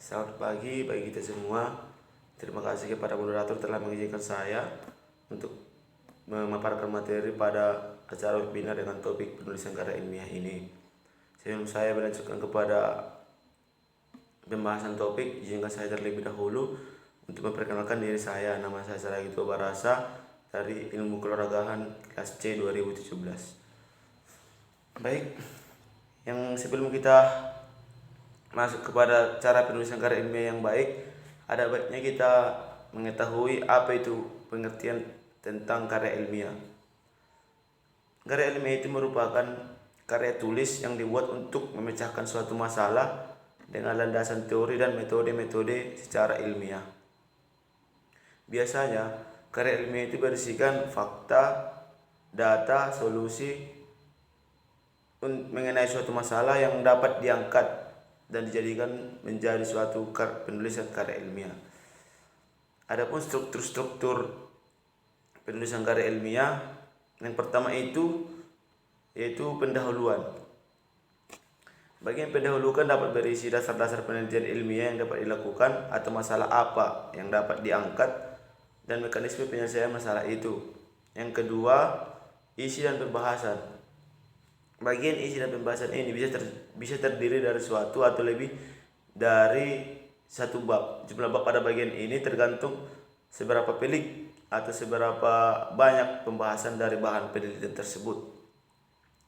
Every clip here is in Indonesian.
Selamat pagi bagi kita semua. Terima kasih kepada moderator telah mengizinkan saya untuk memaparkan materi pada acara webinar dengan topik penulisan karya ilmiah ini. Sebelum saya melanjutkan kepada pembahasan topik, izinkan saya terlebih dahulu untuk memperkenalkan diri saya. Nama saya Saragito Barasa dari Ilmu Keolahragaan kelas C 2017. Baik, yang sebelum kita masuk kepada cara penulisan karya ilmiah yang baik, ada baiknya kita mengetahui apa itu pengertian tentang karya ilmiah. Karya ilmiah itu merupakan karya tulis yang dibuat untuk memecahkan suatu masalah dengan landasan teori dan metode-metode secara ilmiah. Biasanya, karya ilmiah itu berisikan fakta, data, solusi mengenai suatu masalah yang dapat diangkat dan dijadikan menjadi suatu penulisan karya ilmiah. Adapun struktur-struktur penulisan karya ilmiah, yang pertama itu yaitu pendahuluan. Bagian pendahuluan dapat berisi dasar-dasar penelitian ilmiah yang dapat dilakukan atau masalah apa yang dapat diangkat dan mekanisme penyelesaian masalah itu. Yang kedua, isi dan pembahasan. Bagian isi dan pembahasan ini bisa terdiri dari suatu atau lebih dari satu bab. Jumlah bab pada bagian ini tergantung seberapa pelik atau seberapa banyak pembahasan dari bahan penelitian tersebut.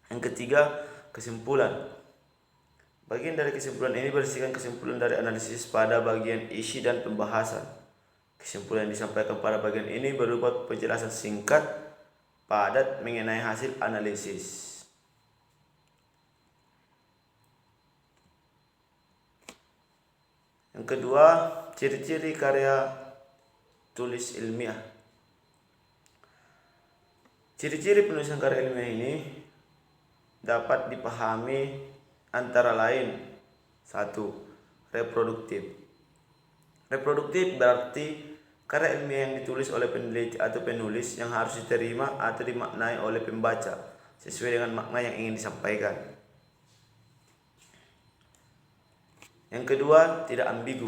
Yang ketiga, kesimpulan. Bagian dari kesimpulan ini berisikan kesimpulan dari analisis pada bagian isi dan pembahasan. Kesimpulan yang disampaikan pada bagian ini berupa penjelasan singkat, padat mengenai hasil analisis. Yang kedua, ciri-ciri karya tulis ilmiah. Ciri-ciri penulisan karya ilmiah ini dapat dipahami antara lain: 1. Reproduktif. Reproduktif berarti karya ilmiah yang ditulis oleh peneliti atau penulis yang harus diterima atau dimaknai oleh pembaca sesuai dengan makna yang ingin disampaikan. Yang kedua, tidak ambigu.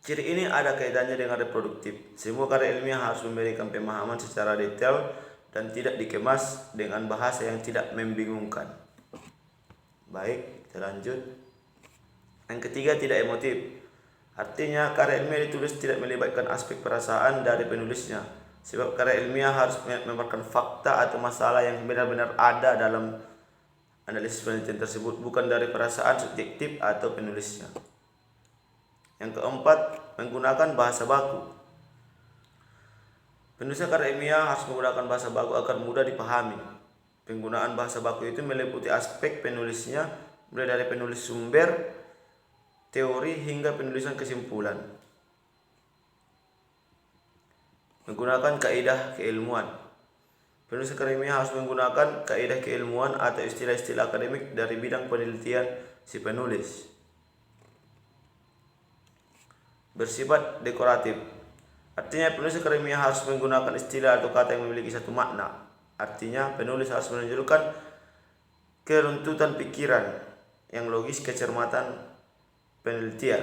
Ciri ini ada kaitannya dengan reproduktif. Semua karya ilmiah harus memberikan pemahaman secara detail dan tidak dikemas dengan bahasa yang tidak membingungkan. Baik, kita lanjut. Yang ketiga, tidak emotif. Artinya karya ilmiah ditulis tidak melibatkan aspek perasaan dari penulisnya, sebab karya ilmiah harus memaparkan fakta atau masalah yang benar-benar ada dalam analisis penelitian tersebut, bukan dari perasaan subjektif atau penulisnya. Yang keempat, menggunakan bahasa baku. Penulisan karya ilmiah harus menggunakan bahasa baku agar mudah dipahami. Penggunaan bahasa baku itu meliputi aspek penulisnya, mulai dari penulis sumber, teori hingga penulisan kesimpulan. Menggunakan kaidah keilmuan. Penulisan karya ilmiah harus menggunakan kaidah keilmuan atau istilah-istilah akademik dari bidang penelitian si penulis. Bersifat dekoratif. Artinya penulisan karya ilmiah harus menggunakan istilah atau kata yang memiliki satu makna. Artinya penulis harus menunjukkan keruntutan pikiran yang logis, kecermatan penelitian.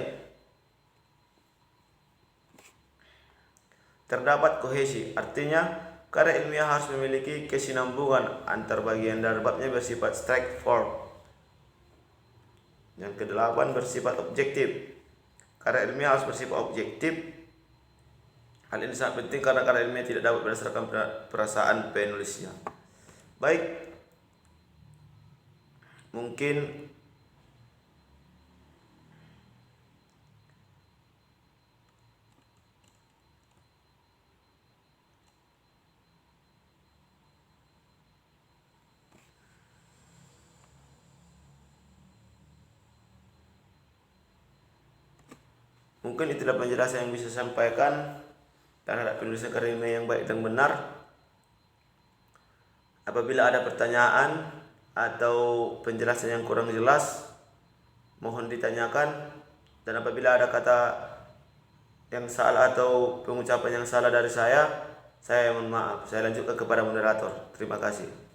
Terdapat kohesi. Artinya karya ilmiah harus memiliki kesinambungan antar bagian dari babnya, bersifat straightforward. Yang kedelapan, bersifat objektif. Karya ilmiah harus bersifat objektif. Hal ini sangat penting karena karya ilmiah tidak dapat berdasarkan perasaan penulisnya. Baik, mungkin itulah penjelasan yang bisa saya sampaikan terhadap penulisan karya ilmiah yang baik dan benar. Apabila ada pertanyaan atau penjelasan yang kurang jelas, mohon ditanyakan. Dan apabila ada kata yang salah atau pengucapan yang salah dari saya mohon maaf. Saya lanjutkan kepada moderator. Terima kasih.